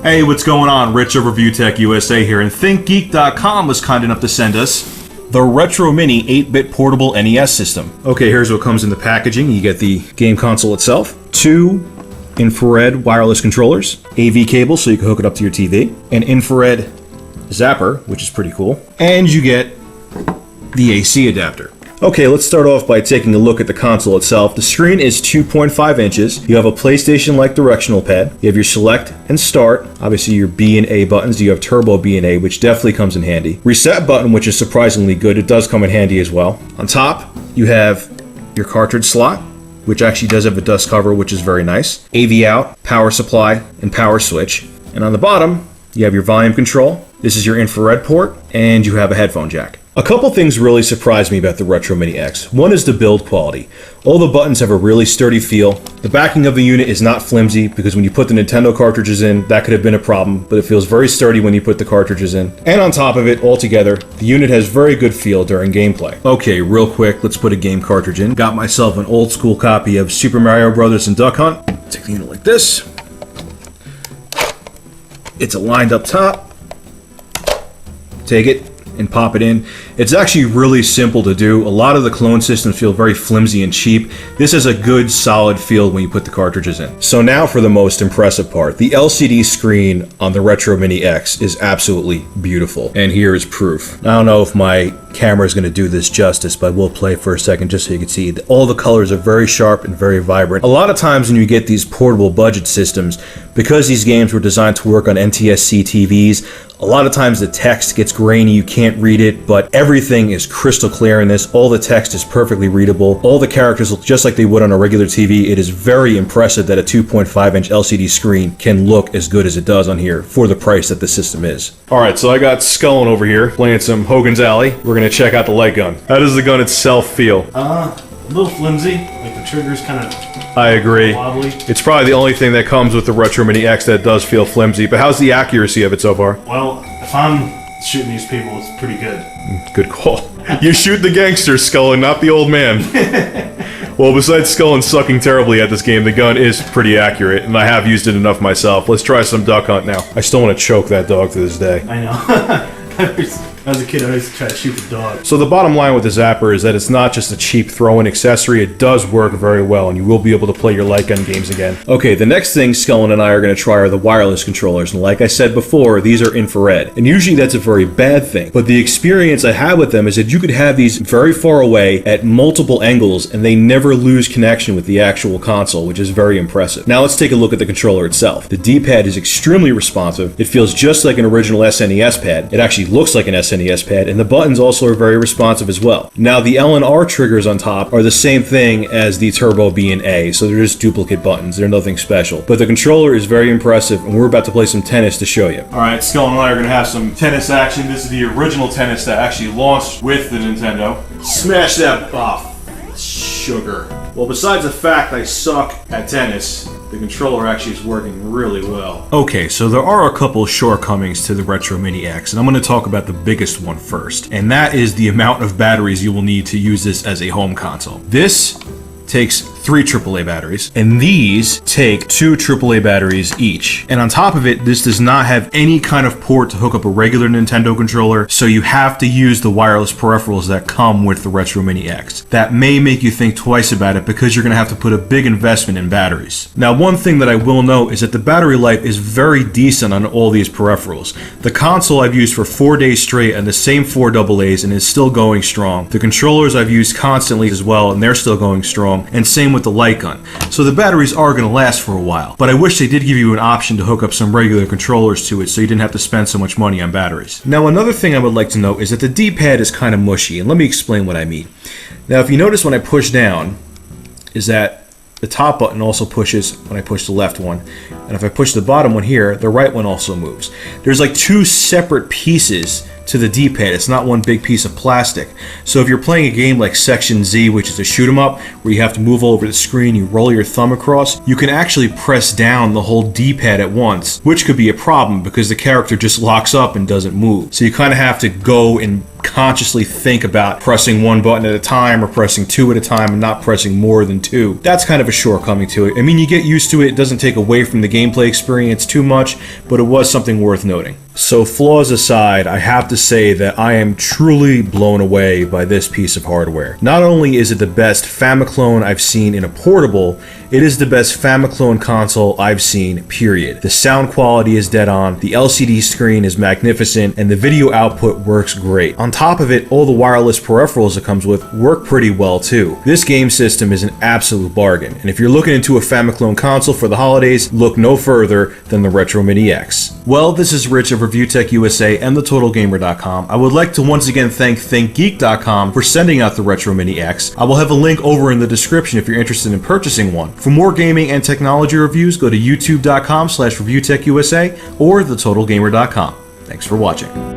Hey, what's going on? Rich of ReviewTechUSA here, and ThinkGeek.com was kind enough to send us the Retro Mini 8-bit portable NES system. Okay, here's what comes in the packaging. You get the game console itself, 2 infrared wireless controllers, AV cable so you can hook it up to your TV, an infrared zapper, which is pretty cool, and you get the AC adapter. Okay, let's start off by taking a look at the console itself. The screen is 2.5 inches. You have a PlayStation-like directional pad. You have your select and start, obviously your B and A buttons. You have turbo B and A, which definitely comes in handy. Reset button, which is surprisingly good. It does come in handy as well. On top, you have your cartridge slot, which actually does have a dust cover, which is very nice. AV out, power supply, and power switch. And on the bottom, you have your volume control. This is your infrared port, and you have a headphone jack. A couple things really surprised me about the Retromini-X. One is the build quality. All the buttons have a really sturdy feel. The backing of the unit is not flimsy, because when you put the Nintendo cartridges in, that could have been a problem, but it feels very sturdy when you put the cartridges in. And on top of it, altogether, the unit has very good feel during gameplay. Okay, real quick, let's put a game cartridge in. Got myself an old school copy of Super Mario Bros. And Duck Hunt. Take the unit like this. It's aligned up top. Take it and pop it in. It's actually really simple to do. A lot of the clone systems feel very flimsy and cheap. This has a good solid feel when you put the cartridges in. So now for the most impressive part. The LCD screen on the Retromini-X is absolutely beautiful. And here is proof. I don't know if my camera is going to do this justice, but we'll play for a second just so you can see. All the colors are very sharp and very vibrant. A lot of times when you get these portable budget systems, because these games were designed to work on NTSC TVs, a lot of times the text gets grainy, you can't read it, but everything is crystal clear in this. All the text is perfectly readable. All the characters look just like they would on a regular TV. It is very impressive that a 2.5-inch LCD screen can look as good as it does on here for the price that the system is. Alright, so I got Scullin over here playing some Hogan's Alley. We're going to check out the light gun. How does the gun itself feel? A little flimsy. Like the trigger's kind of I agree. wobbly. It's probably the only thing that comes with the Retromini-X that does feel flimsy, but how's the accuracy of it so far? Well, if I'm shooting these people, it's pretty good. Good call. You shoot the gangster, Scullin, not the old man. Well, besides Scullin sucking terribly at this game, the gun is pretty accurate, and I have used it enough myself. Let's try some duck hunt now. I still want to choke that dog to this day. I know. As a kid, I used to try to shoot the dog. So the bottom line with the zapper is that it's not just a cheap throw-in accessory. It does work very well, and you will be able to play your light gun games again. Okay, the next thing Scullin and I are going to try are the wireless controllers, and like I said before, these are infrared. And usually that's a very bad thing, but the experience I had with them is that you could have these very far away at multiple angles, and they never lose connection with the actual console, which is very impressive. Now let's take a look at the controller itself. The D-pad is extremely responsive. It feels just like an original SNES pad. It actually looks like an SNES pad, and the buttons also are very responsive as well. Now the L and R triggers on top are the same thing as the Turbo B and A, so they're just duplicate buttons. They're nothing special. But the controller is very impressive, and we're about to play some tennis to show you. Alright, Scullin and I are going to have some tennis action. This is the original tennis that actually launched with the Nintendo. Smash that off. Sugar. Well, besides the fact I suck at tennis, the controller actually is working really well. Okay, so there are a couple of shortcomings to the Retromini-X, and I'm going to talk about the biggest one first, and that is the amount of batteries you will need to use this as a home console. This takes 3 AAA batteries, and these take 2 AAA batteries each. And on top of it, this does not have any kind of port to hook up a regular Nintendo controller, so you have to use the wireless peripherals that come with the Retromini-X. That may make you think twice about it because you're going to have to put a big investment in batteries. Now, one thing that I will note is that the battery life is very decent on all these peripherals. The console I've used for 4 days straight on the same 4 AA's and is still going strong. The controllers I've used constantly as well, and they're still going strong. And same with the light gun. So the batteries are going to last for a while. But I wish they did give you an option to hook up some regular controllers to it so you didn't have to spend so much money on batteries. Now another thing I would like to note is that the D-pad is kind of mushy, and let me explain what I mean. Now if you notice when I push down, is that the top button also pushes when I push the left one. And if I push the bottom one here, the right one also moves. There's like 2 separate pieces to the D-pad. It's not one big piece of plastic. So if you're playing a game like Section Z, which is a shoot 'em up, where you have to move all over the screen, you roll your thumb across, you can actually press down the whole D-pad at once, which could be a problem because the character just locks up and doesn't move. So you kind of have to go and consciously think about pressing one button at a time or pressing two at a time and not pressing more than two. That's kind of a shortcoming to it. I mean, you get used to it. It doesn't take away from the gameplay experience too much, but it was something worth noting. So flaws aside, I have to say that I am truly blown away by this piece of hardware. Not only is it the best Famiclone I've seen in a portable, it is the best Famiclone console I've seen, period. The sound quality is dead on, the LCD screen is magnificent, and the video output works great. On top of it, all the wireless peripherals it comes with work pretty well too. This game system is an absolute bargain, and if you're looking into a Famiclone console for the holidays, look no further than the Retromini-X. Well, this is Rich of ReviewTechUSA and TheTotalGamer.com. I would like to once again thank ThinkGeek.com for sending out the Retromini-X. I will have a link over in the description if you're interested in purchasing one. For more gaming and technology reviews, go to youtube.com/ReviewTechUSA or TheTotalGamer.com. Thanks for watching.